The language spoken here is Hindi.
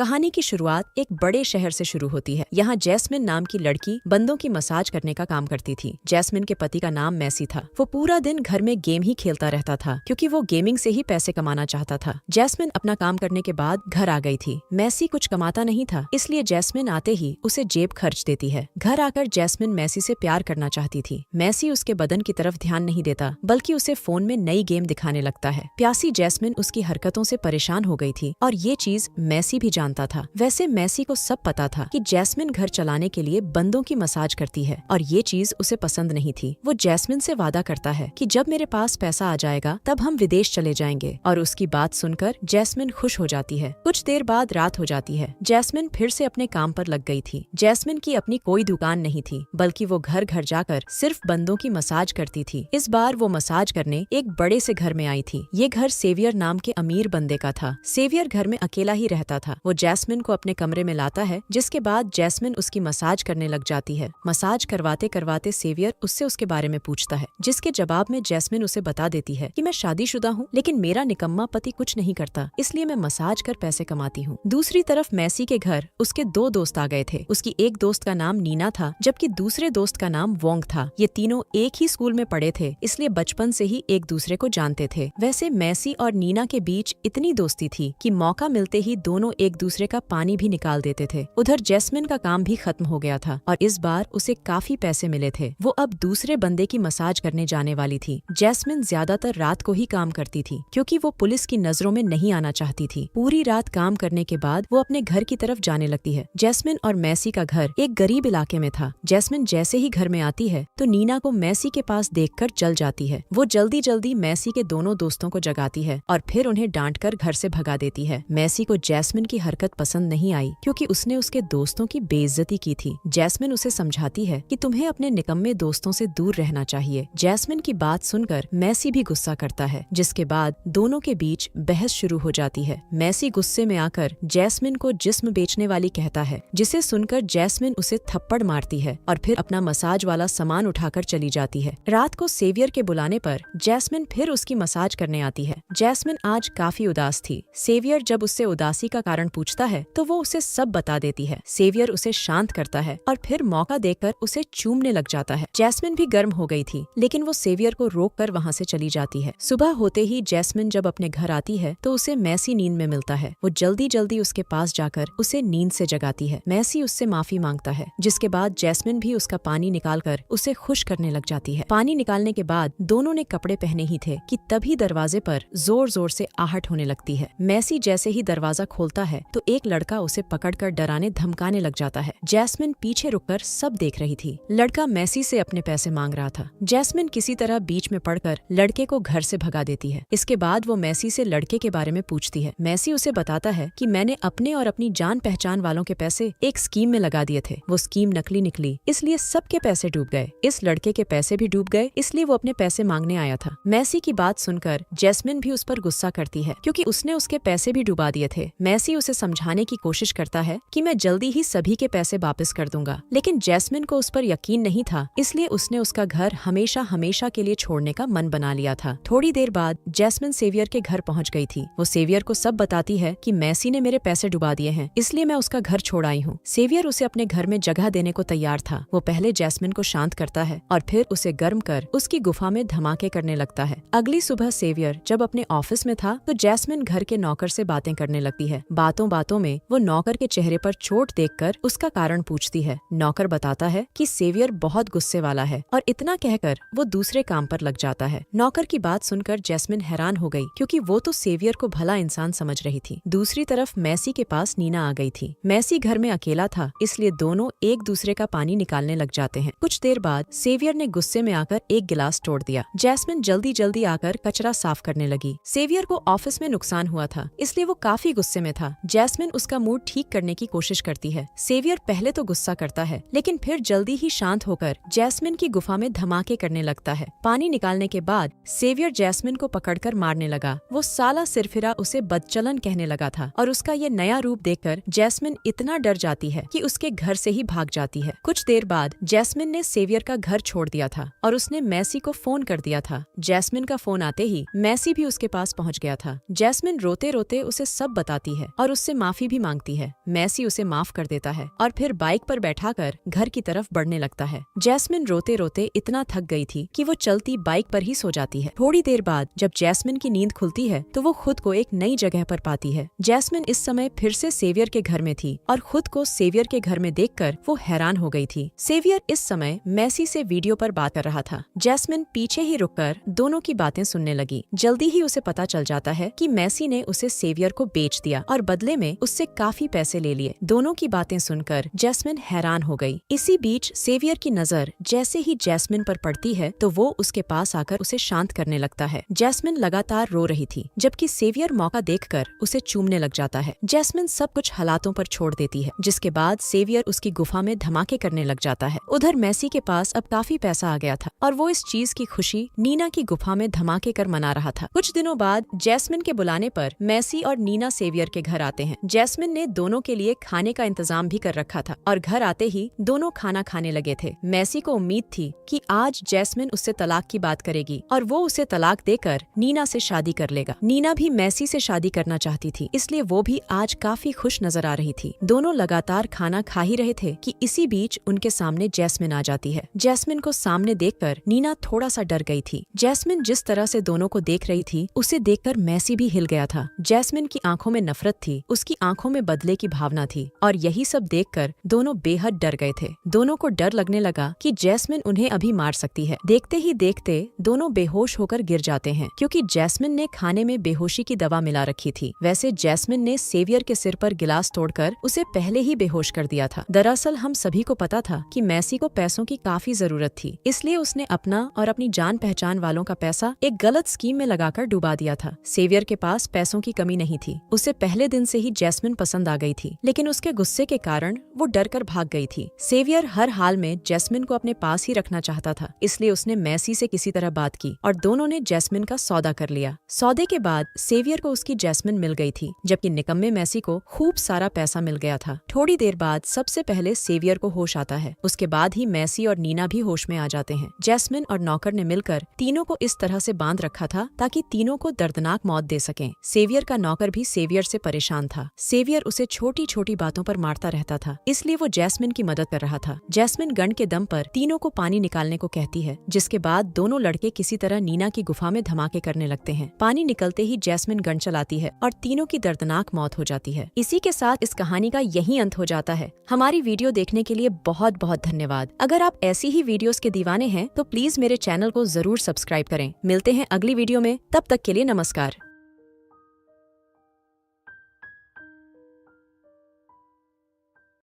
कहानी की शुरुआत एक बड़े शहर से शुरू होती है। यहाँ जैस्मिन नाम की लड़की बंदों की मसाज करने का काम करती थी। जैस्मिन के पति का नाम मैसी था। वो पूरा दिन घर में गेम ही खेलता रहता था क्योंकि वो गेमिंग से ही पैसे कमाना चाहता था। जैस्मिन अपना काम करने के बाद घर आ गई थी। मैसी कुछ कमाता नहीं था, इसलिए जैस्मिन आते ही उसे जेब खर्च देती है। घर आकर जैस्मिन मैसी से प्यार करना चाहती थी। मैसी उसके बदन की तरफ ध्यान नहीं देता, बल्कि उसे फोन में नई गेम दिखाने लगता है। प्यासी जैस्मिन उसकी हरकतों से परेशान हो गई थी और ये चीज मैसी भी जानता था। वैसे मैसी को सब पता था कि जैस्मिन घर चलाने के लिए बंदों की मसाज करती है और ये चीज उसे पसंद नहीं थी। वो जैस्मिन से वादा करता है कि जब मेरे पास पैसा आ जाएगा तब हम विदेश चले जाएंगे, और उसकी बात सुनकर जैस्मिन खुश हो जाती है। कुछ देर बाद रात हो जाती है। जैस्मिन फिर से अपने काम पर लग गई थी। जैस्मिन की अपनी कोई दुकान नहीं थी, बल्कि वो घर घर जाकर सिर्फ बंदों की मसाज करती थी। इस बार वो मसाज करने एक बड़े से घर में आई थी। ये घर सेवियर नाम के अमीर बंदे का था। सेवियर घर में अकेला ही रहता था। वो जैस्मिन को अपने कमरे में लाता है, जिसके बाद जैस्मिन उसकी मसाज करने लग जाती है। मसाज करवाते करवाते सेवियर उससे उसके बारे में पूछता है, जिसके जवाब में जैस्मिन उसे बता देती है कि मैं शादीशुदा हूँ, लेकिन मेरा निकम्मा पति कुछ नहीं करता, इसलिए मैं मसाज कर पैसे कमाती हूँ। दूसरी तरफ मैसी के घर उसके दो दोस्त आ गए थे। उसकी एक दोस्त का नाम नीना था, जबकि दूसरे दोस्त का नाम वोंग था। ये तीनों एक ही स्कूल में पढ़े थे, इसलिए बचपन से ही एक दूसरे को जानते थे। वैसे मैसी और नीना के बीच इतनी दोस्ती थी कि मौका मिलते ही दोनों एक दूसरे का पानी भी निकाल देते थे। उधर जैस्मिन का काम भी खत्म हो गया था और इस बार उसे काफी पैसे मिले थे। वो अब दूसरे बंदे की मसाज करने जाने वाली थी। जैस्मिन ज्यादातर रात को ही काम करती थी, क्योंकि वो पुलिस की नजरों में नहीं आना चाहती थी। पूरी रात काम करने के बाद वो अपने घर की तरफ जाने लगती है। जैस्मिन और मैसी का घर एक गरीब इलाके में था। जैस्मिन जैसे ही घर में आती है तो नीना को मैसी के पास देखकर जल जाती है। वो जल्दी जल्दी मैसी के दोनों दोस्तों को जगाती है और फिर उन्हें डांटकर घर से भगा देती है। मैसी को जैस्मिन की हरकत पसंद नहीं आई, क्योंकि उसने उसके दोस्तों की बेइज्जती की थी। जैस्मिन उसे समझाती है कि तुम्हें अपने निकम्मे दोस्तों से दूर रहना चाहिए। जैस्मिन की बात सुनकर मैसी भी गुस्सा करता है, जिसके बाद दोनों के बीच बहस शुरू हो जाती है। मैसी गुस्से में आकर जैस्मिन को जिस्म बेचने वाली कहता है, जिसे सुनकर जैस्मिन उसे थप्पड़ मारती है और फिर अपना मसाज वाला सामान उठाकर चली जाती है। रात को सेवियर के बुलाने पर जैस्मिन फिर उसकी मसाज करने आती है। जैस्मिन आज काफी उदास थी। सेवियर जब उससे उदासी का कारण पूछता है तो वो उसे सब बता देती है। सेवियर उसे शांत करता है और फिर मौका देकर उसे चूमने लग जाता है। जैस्मिन भी गर्म हो गई थी, लेकिन वो सेवियर को रोक कर वहाँ से चली जाती है। सुबह होते ही जैस्मिन जब अपने घर आती है तो उसे मैसी नींद में मिलता है। वो जल्दी जल्दी उसके पास जाकर उसे नींद से जगाती है। मैसी उससे माफी मांगता है, जिसके बाद जैस्मिन भी उसका पानी निकालकर उसे खुश करने लग जाती है। पानी निकालने के बाद दोनों ने कपड़े पहने ही थे कि तभी दरवाजे पर जोर जोर से आहट होने लगती है। मैसी जैसे ही दरवाजा खोलता है तो एक लड़का उसे पकड़कर डराने धमकाने लग जाता है। जैस्मिन पीछे रुककर सब देख रही थी। लड़का मैसी से अपने पैसे मांग रहा था। जैस्मिन किसी तरह बीच में पड़कर लड़के को घर से भगा देती है। इसके बाद वो मैसी से लड़के के बारे में पूछती है। मैसी उसे बताता है कि मैंने अपने और अपनी जान पहचान वालों के पैसे एक स्कीम में लगा दिए थे। वो स्कीम नकली निकली, इसलिए सबके पैसे डूब गए। इस लड़के के पैसे भी डूब गए, इसलिए वो अपने पैसे मांगने आया था। मैसी की बात सुनकर जैस्मिन भी उस पर गुस्सा करती है, क्योंकि उसने उसके पैसे भी डुबा दिए थे। मैसी उसे समझाने की कोशिश करता है कि मैं जल्दी ही सभी के पैसे वापस कर दूंगा, लेकिन जैस्मिन को उस पर यकीन नहीं था, इसलिए उसने उसका घर हमेशा हमेशा के लिए छोड़ने का मन बना लिया था। थोड़ी देर बाद जैस्मिन सेवियर के घर पहुंच गई थी। वो सेवियर को सब बताती है कि मैसी ने मेरे पैसे डुबा दिए हैं, इसलिए मैं उसका घर छोड़ आई हूँ। सेवियर उसे अपने घर में जगह देने को तैयार था। वो पहले जैस्मिन को शांत करता है और फिर उसे गर्म कर उसकी गुफा में धमाके करने लगता है। अगली सुबह सेवियर जब अपने ऑफिस में था तो जैस्मिन घर के नौकर से बातें करने लगती है। बातों बातों में वो नौकर के चेहरे पर चोट देखकर उसका कारण पूछती है। नौकर बताता है कि सेवियर बहुत गुस्से वाला है, और इतना कहकर वो दूसरे काम पर लग जाता है। नौकर की बात सुनकर जैस्मिन हैरान हो गई, क्योंकि वो तो सेवियर को भला इंसान समझ रही थी। दूसरी तरफ मैसी के पास नीना आ गई थी। मैसी घर में अकेला था, इसलिए दोनों एक दूसरे का पानी निकालने लग जाते हैं। कुछ देर बाद सेवियर ने गुस्से में आकर एक गिलास तोड़ दिया। जैस्मिन जल्दी जल्दी आकर कचरा साफ करने लगी। सेवियर को ऑफिस में नुकसान हुआ था, इसलिए वो काफी गुस्से में था। जैस्मिन उसका मूड ठीक करने की कोशिश करती है। सेवियर पहले तो गुस्सा करता है, लेकिन फिर जल्दी ही शांत होकर जैस्मिन की गुफा में धमाके करने लगता है। पानी निकालने के बाद सेवियर जैस्मिन को पकड़कर मारने लगा। वो साला सिरफिरा उसे बदचलन कहने लगा था, और उसका ये नया रूप देखकर जैस्मिन इतना डर जाती है कि उसके घर से ही भाग जाती है। कुछ देर बाद जैस्मिन ने सेवियर का घर छोड़ दिया था और उसने मैसी को फोन कर दिया था। जैस्मिन का फोन आते ही मैसी भी उसके पास पहुंच गया था। जैस्मिन रोते रोते उसे सब बताती है और उससे उससे माफी भी मांगती है। मैसी उसे माफ कर देता है और फिर बाइक पर बैठाकर घर की तरफ बढ़ने लगता है। जैस्मिन रोते रोते इतना थक गई थी कि वो चलती बाइक पर ही सो जाती है। थोड़ी देर बाद जब जैस्मिन की नींद खुलती है तो वो खुद को एक नई जगह पर पाती है। जैस्मिन इस समय फिर से सेवियर के घर में थी और खुद को सेवियर के घर में देखकर वो हैरान हो गई थी। सेवियर इस समय मैसी से वीडियो पर बात कर रहा था। जैस्मिन पीछे ही रुककर दोनों की बातें सुनने लगी। जल्दी ही उसे पता चल जाता है कि मैसी ने उसे सेवियर को बेच दिया और बदले में उससे काफी पैसे ले लिए। दोनों की बातें सुनकर जैस्मिन हैरान हो गई। इसी बीच सेवियर की नजर जैसे ही जैस्मिन पर पड़ती है तो वो उसके पास आकर उसे शांत करने लगता है। जैस्मिन लगातार रो रही थी, जबकि सेवियर मौका देखकर उसे चूमने लग जाता है। जैस्मिन सब कुछ हालातों पर छोड़ देती है, जिसके बाद सेवियर उसकी गुफा में धमाके करने लग जाता है। उधर मैसी के पास अब काफी पैसा आ गया था और वो इस चीज की खुशी नीना की गुफा में धमाके कर मना रहा था। कुछ दिनों बाद जैस्मिन के बुलाने पर मैसी और नीना सेवियर के घर आते हैं। जैस्मिन ने दोनों के लिए खाने का इंतजाम भी कर रखा था और घर आते ही दोनों खाना खाने लगे थे। मैसी को उम्मीद थी कि आज जैस्मिन उससे तलाक की बात करेगी और वो उसे तलाक देकर नीना से शादी कर लेगा। नीना भी मैसी से शादी करना चाहती थी, इसलिए वो भी आज काफी खुश नजर आ रही थी। दोनों लगातार खाना खा ही रहे थे कि इसी बीच उनके सामने जैस्मिन आ जाती है। जैस्मिन को सामने देखकर नीना थोड़ा सा डर गई थी। जैस्मिन जिस तरह से दोनों को देख रही थी उसे देखकर मैसी भी हिल गया था। जैस्मिन की आंखों में नफरत थी, उसकी आंखों में बदले की भावना थी और यही सब देखकर दोनों बेहद डर गए थे। दोनों को डर लगने लगा कि जैस्मिन उन्हें अभी मार सकती है। देखते ही देखते दोनों बेहोश होकर गिर जाते हैं, क्योंकि जैस्मिन ने खाने में बेहोशी की दवा मिला रखी थी। वैसे जैस्मिन ने सेवियर के सिर पर गिलास तोड़कर उसे पहले ही बेहोश कर दिया था। दरअसल हम सभी को पता था कि मैसी को पैसों की काफी जरूरत थी, इसलिए उसने अपना और अपनी जान पहचान वालों का पैसा एक गलत स्कीम में लगाकर डुबा दिया था। सेवियर के पास पैसों की कमी नहीं थी। उसे पहले दिन से ही जैस्मिन पसंद आ गई थी, लेकिन उसके गुस्से के कारण वो डर कर भाग गई थी। सेवियर हर हाल में जैस्मिन को अपने पास ही रखना चाहता था, इसलिए उसने मैसी से किसी तरह बात की और दोनों ने जैस्मिन का सौदा कर लिया। सौदे के बाद सेवियर को उसकी जैस्मिन मिल गई थी, जबकि निकम्मे मैसी को खूब सारा पैसा मिल गया था। थोड़ी देर बाद सबसे पहले सेवियर को होश आता है, उसके बाद ही मैसी और नीना भी होश में आ जाते हैं। जैस्मिन और नौकर ने मिलकर तीनों को इस तरह से बांध रखा था ताकि तीनों को दर्दनाक मौत दे सकें। सेवियर का नौकर भी सेवियर से परेशान था। सेवियर उसे छोटी छोटी बातों पर मारता रहता था, इसलिए वो जैस्मिन की मदद कर रहा था। जैस्मिन गन के दम पर तीनों को पानी निकालने को कहती है, जिसके बाद दोनों लड़के किसी तरह नीना की गुफा में धमाके करने लगते हैं। पानी निकलते ही जैस्मिन गन चलाती है और तीनों की दर्दनाक मौत हो जाती है। इसी के साथ इस कहानी का यही अंत हो जाता है। हमारी वीडियो देखने के लिए बहुत बहुत धन्यवाद। अगर आप ऐसी ही वीडियोस के दीवाने हैं तो प्लीज मेरे चैनल को जरूर सब्सक्राइब करें। मिलते हैं अगली वीडियो में, तब तक के लिए नमस्कार।